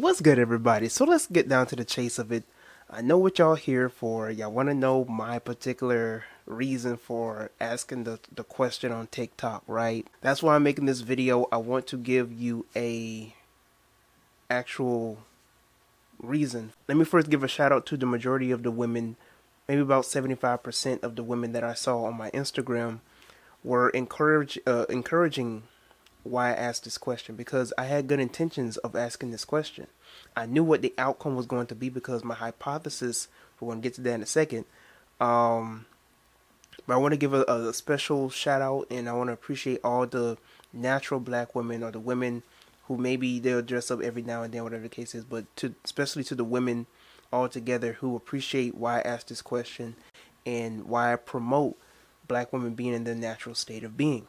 What's good, everybody? So let's get down to the chase of it. I know what y'all here for. Y'all want to know my particular reason for asking the question on TikTok, right? That's why I'm making this video. I want to give you a actual reason. Let me first give a shout out to the majority of the women. Maybe about 75% of the women that I saw on my Instagram were encouraging why I asked this question, because I had good intentions of asking this question. I knew what the outcome was going to be because my hypothesis, we're going to get to that in a second, but I want to give a special shout out, and I want to appreciate all the natural black women, or the women who maybe they'll dress up every now and then, whatever the case is, but especially to the women all together who appreciate why I asked this question and why I promote black women being in their natural state of being.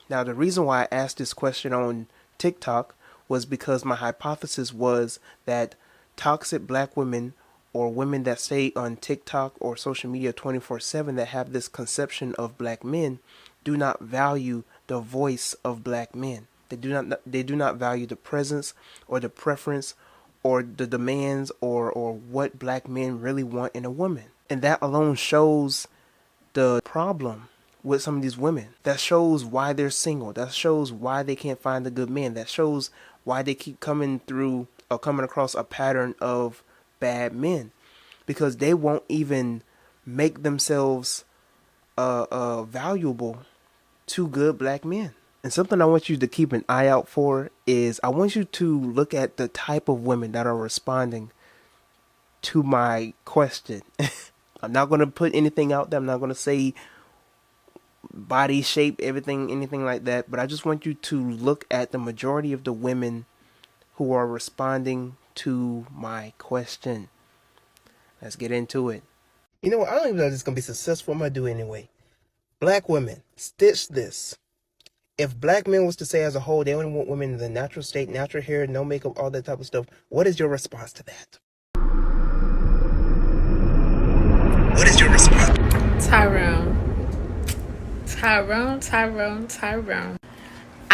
Now, the reason why I asked this question on TikTok was because my hypothesis was that toxic black women, or women that stay on TikTok or social media 24/7, that have this conception of black men, do not value the voice of black men. They do not value the presence or the preference or the demands or what black men really want in a woman. And that alone shows the problem with some of these women. That shows why they're single. That shows why they can't find a good man. That shows why they keep coming across a pattern of bad men, because they won't even make themselves valuable to good black men. And something I want you to keep an eye out for is I want you to look at the type of women that are responding to my question. I'm not going to put anything out there. I'm not going to say body shape, anything like that, but I just want you to look at the majority of the women who are responding to my question. Let's get into it. You know what? I don't even know if this is going to be successful. I'm going to do it anyway. Black women, stitch this. If black men was to say as a whole they only want women in the natural state, natural hair, no makeup, all that type of stuff, what is your response to that? What is your response? Tyrone. I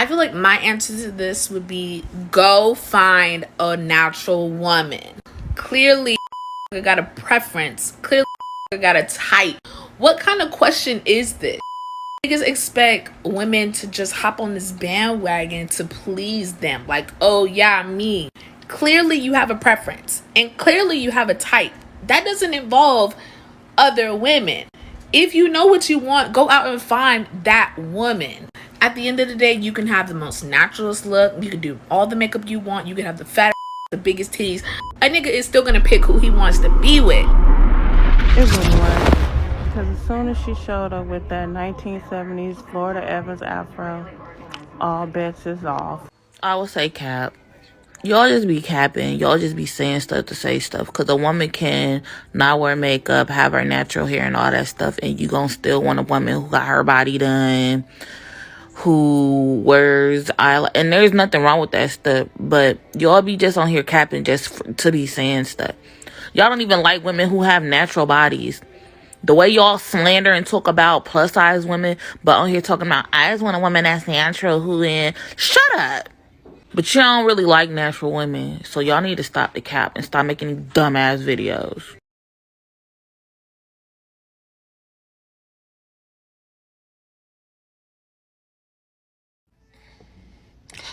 feel like my answer to this would be go find a natural woman. Clearly, got a preference. Clearly, got a type. What kind of question is this? Niggas expect women to just hop on this bandwagon to please them. Like, oh yeah, me. Clearly, you have a preference. And clearly, you have a type. That doesn't involve other women. If you know what you want, go out and find that woman. At the end of the day, you can have the most naturalist look. You can do all the makeup you want. You can have the fat, the biggest titties. A nigga is still gonna pick who he wants to be with. It wouldn't work. Because as soon as she showed up with that 1970s Florida Evans afro, all bets is off. I would say cap. Y'all just be capping. Y'all just be saying stuff to say stuff. Because a woman can not wear makeup, have her natural hair and all that stuff, and you gonna still want a woman who got her body done, who wears eyeliner. And there's nothing wrong with that stuff. But y'all be just on here capping just to be saying stuff. Y'all don't even like women who have natural bodies. The way y'all slander and talk about plus size women, but on here talking about, I just want a woman that's natural, who in. Shut up. But you don't really like natural women. So y'all need to stop the cap and stop making dumbass videos.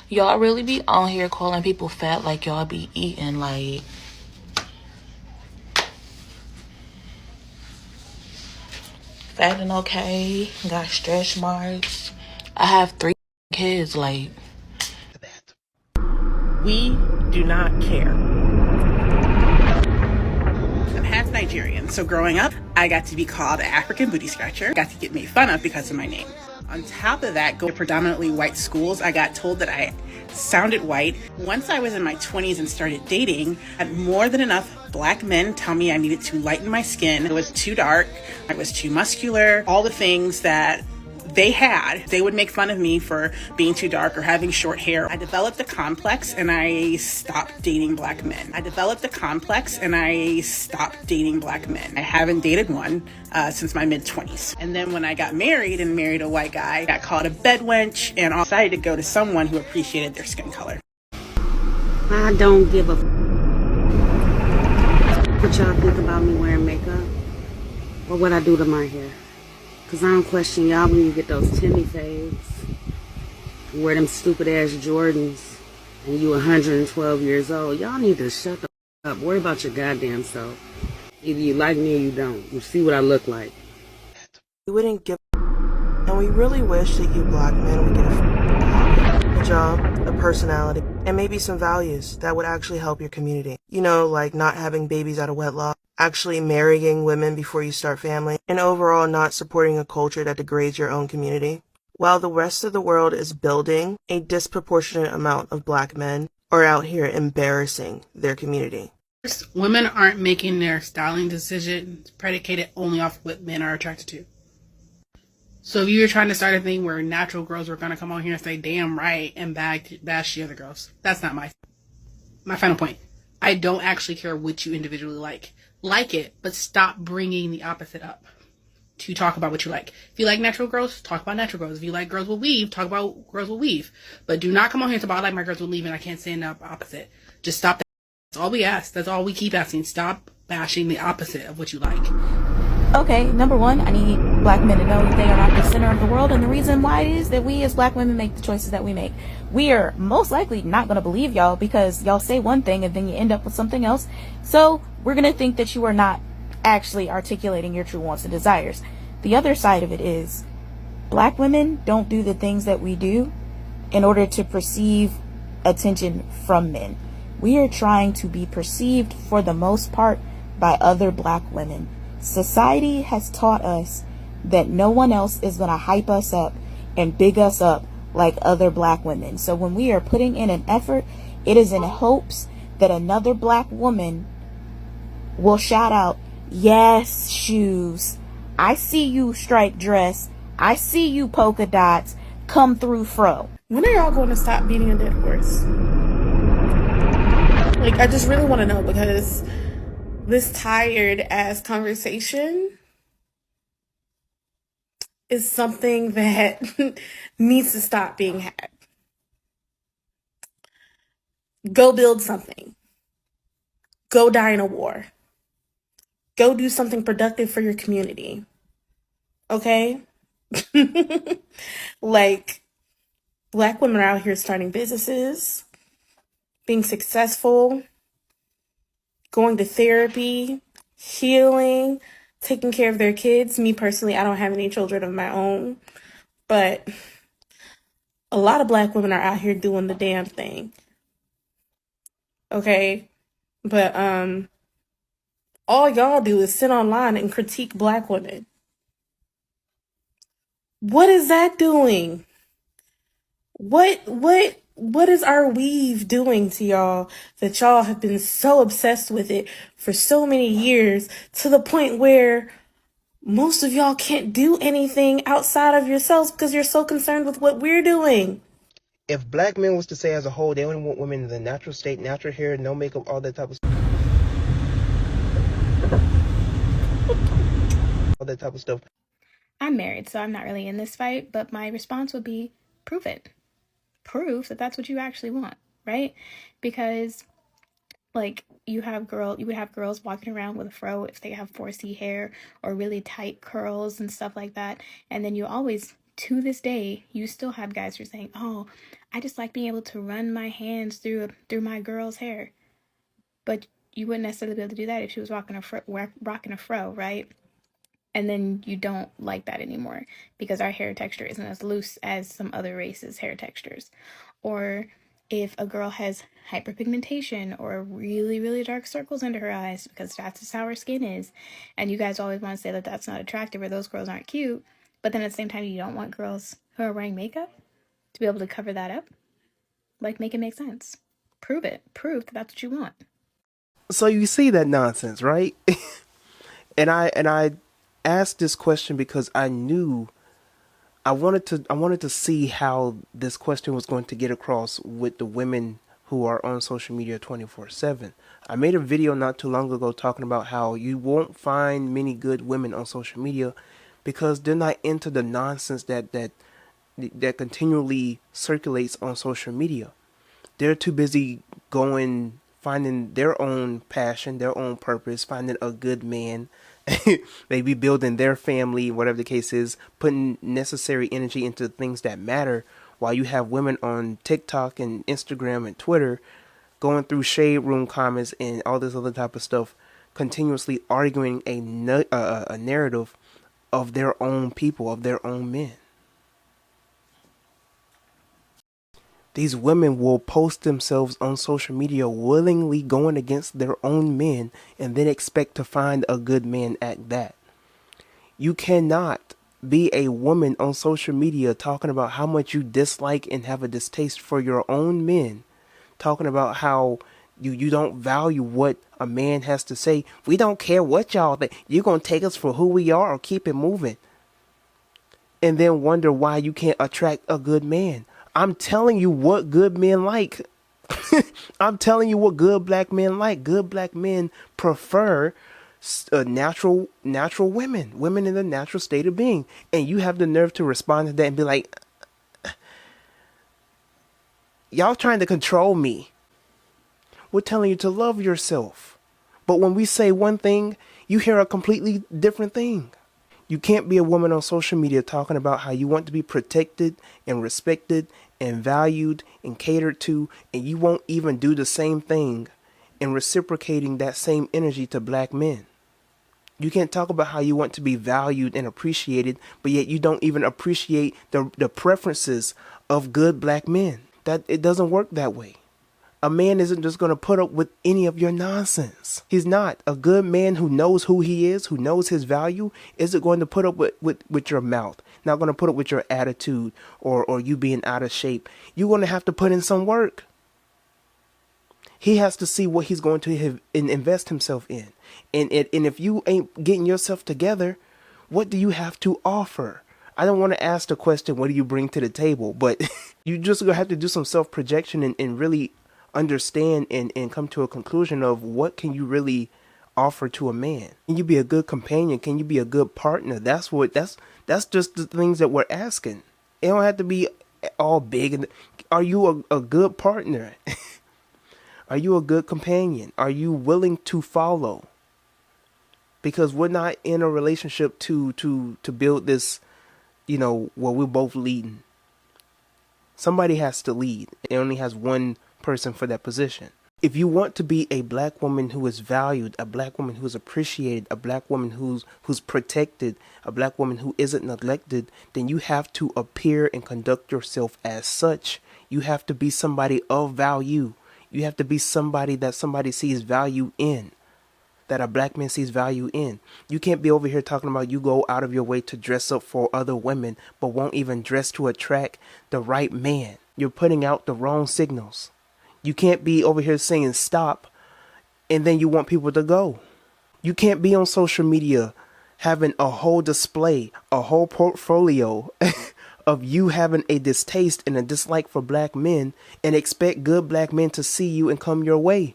Y'all really be on here calling people fat like y'all be eating like... Fat and okay. Got stretch marks. I have 3 kids, like... We do not care. I'm half Nigerian, so growing up, I got to be called an African booty scratcher. I got to get made fun of because of my name. On top of that, going to predominantly white schools, I got told that I sounded white. Once I was in my 20s and started dating, I had more than enough black men tell me I needed to lighten my skin. It was too dark, I was too muscular, all the things that they would make fun of me for being too dark or having short hair. I developed a complex and I stopped dating black men. I haven't dated one since my mid-20s. And then when I got married and married a white guy, I got called a bedwench and I decided to go to someone who appreciated their skin color. I don't give a What y'all think about me wearing makeup? Or what I do to my hair? Because I don't question y'all when you get those Timmy fades. And wear them stupid ass Jordans. And you 112 years old. Y'all need to shut the up. Worry about your goddamn self. Either you like me or you don't. You see what I look like. We wouldn't give, and we really wish that you black men would get a job, a personality, and maybe some values that would actually help your community. You know, like not having babies out of wedlock, actually marrying women before you start family, and overall not supporting a culture that degrades your own community. While the rest of the world is building, a disproportionate amount of black men are out here embarrassing their community. Women aren't making their styling decisions predicated only off what men are attracted to. So if you're trying to start a thing where natural girls are going to come on here and say, damn right, and bash the other girls, that's not my final point. I don't actually care what you individually like. Like it, but stop bringing the opposite up to talk about what you like. If you like natural girls, talk about natural girls. If you like girls with weave, talk about girls with weave. But do not come on here and talk about, I like my girls with weave and I can't stand the opposite. Just stop that. That's all we ask. That's all we keep asking. Stop bashing the opposite of what you like. Okay, number one, I need black men to know that they are not the center of the world, and the reason why it is that we as black women make the choices that we make. We are most likely not going to believe y'all because y'all say one thing and then you end up with something else. So we're going to think that you are not actually articulating your true wants and desires. The other side of it is black women don't do the things that we do in order to perceive attention from men. We are trying to be perceived for the most part by other black women. Society has taught us that no one else is going to hype us up and big us up like other black women. So when we are putting in an effort, it is in hopes that another black woman will shout out, yes, shoes. I see you striped dress. I see you polka dots. Come through, fro. When are y'all going to stop beating a dead horse? Like, I just really want to know, because this tired ass conversation is something that needs to stop being had. Go build something. Go die in a war. Go do something productive for your community. Okay? Like, black women are out here starting businesses, being successful, going to therapy, healing, taking care of their kids. Me personally, I don't have any children of my own, but a lot of black women are out here doing the damn thing. Okay? But all y'all do is sit online and critique black women. What is that doing? What is our weave doing to y'all that y'all have been so obsessed with it for so many years, to the point where most of y'all can't do anything outside of yourselves because you're so concerned with what we're doing? If black men was to say as a whole, they only want women in the natural state, natural hair, no makeup, all that type of stuff. All that type of stuff. I'm married, so I'm not really in this fight, but my response would be prove it. Prove that that's what you actually want, right? Because like you would have girls walking around with a fro if they have 4C hair or really tight curls and stuff like that. And then you always, to this day, you still have guys who are saying, "Oh, I just like being able to run my hands through my girl's hair." But you wouldn't necessarily be able to do that if she was rocking a fro, right? And then you don't like that anymore because our hair texture isn't as loose as some other races' hair textures. Or if a girl has hyperpigmentation or really, really dark circles under her eyes because that's just how her skin is, and you guys always want to say that that's not attractive or those girls aren't cute, but then at the same time you don't want girls who are wearing makeup to be able to cover that up, like, make it make sense. Prove it. Prove that that's what you want. So you see that nonsense, right? and I asked this question because I knew I wanted to see how this question was going to get across with the women who are on social media 24/7. I made a video not too long ago talking about how you won't find many good women on social media because they're not into the nonsense that continually circulates on social media. They're too busy going finding their own passion, their own purpose, finding a good man, maybe building their family, whatever the case is, putting necessary energy into things that matter, while you have women on TikTok and Instagram and Twitter going through shade room comments and all this other type of stuff, continuously arguing a narrative of their own people, of their own men. These women will post themselves on social media willingly going against their own men and then expect to find a good man at that. You cannot be a woman on social media talking about how much you dislike and have a distaste for your own men, talking about how you don't value what a man has to say. We don't care what y'all think. You're going to take us for who we are or keep it moving. And then wonder why you can't attract a good man. I'm telling you what good men like. I'm telling you what good black men like. Good black men prefer natural women in the natural state of being. And you have the nerve to respond to that and be like, y'all trying to control me. We're telling you to love yourself. But when we say one thing, you hear a completely different thing. You can't be a woman on social media talking about how you want to be protected and respected and valued and catered to, and you won't even do the same thing in reciprocating that same energy to black men. You can't talk about how you want to be valued and appreciated, but yet you don't even appreciate the preferences of good black men. That it doesn't work that way. A man isn't just going to put up with any of your nonsense. He's not. A good man who knows who he is, who knows his value, isn't going to put up with your mouth. Not going to put up with your attitude or you being out of shape. You're going to have to put in some work. He has to see what he's going to invest himself in. And if you ain't getting yourself together, what do you have to offer? I don't want to ask the question, what do you bring to the table? But you just going to have to do some self-projection and really understand and come to a conclusion of what can you really offer to a man. Can you be a good companion? Can you be a good partner? That's just the things that we're asking. It don't have to be all big. Are you a good partner? Are you a good companion? Are you willing to follow? Because we're not in a relationship to build this, where we're both leading. Somebody has to lead. It only has one person for that position. If you want to be a black woman who is valued, a black woman who is appreciated, a black woman who's protected, a black woman who isn't neglected, then you have to appear and conduct yourself as such. You have to be somebody of value. You have to be somebody that somebody sees value in, that a black man sees value in. You can't be over here talking about you go out of your way to dress up for other women, but won't even dress to attract the right man. You're putting out the wrong signals. You can't be over here saying stop and then you want people to go. You can't be on social media having a whole display, a whole portfolio of you having a distaste and a dislike for black men and expect good black men to see you and come your way.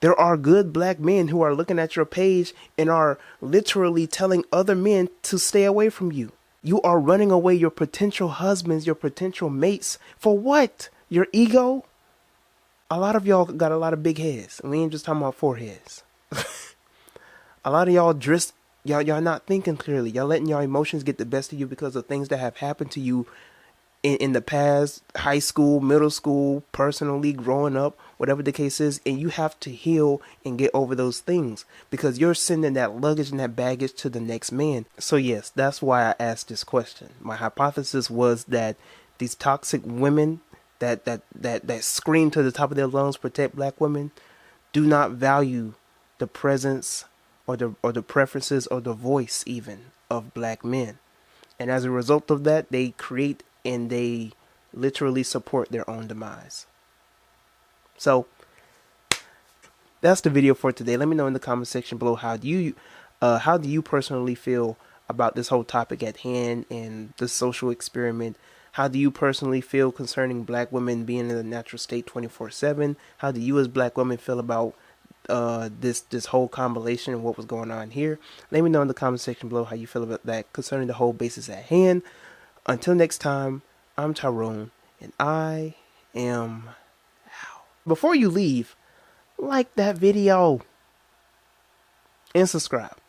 There are good black men who are looking at your page and are literally telling other men to stay away from you. You are running away your potential husbands, your potential mates. For what? Your ego? A lot of y'all got a lot of big heads. We ain't just talking about foreheads. A lot of y'all y'all not thinking clearly. Y'all letting your emotions get the best of you because of things that have happened to you in the past, high school, middle school, personally, growing up, whatever the case is. And you have to heal and get over those things because you're sending that luggage and that baggage to the next man. So yes, that's why I asked this question. My hypothesis was that these toxic women that scream to the top of their lungs, protect black women, do not value the presence or the preferences or the voice even of black men. And as a result of that, they create and they literally support their own demise. So that's the video for today. Let me know in the comment section below how do you personally feel about this whole topic at hand and this social experiment. How do you personally feel concerning black women being in the natural state 24/7? How do you as black women feel about this whole combination and what was going on here? Let me know in the comment section below how you feel about that concerning the whole basis at hand. Until next time, I'm Tyrone, and I am out. Before you leave, like that video and subscribe.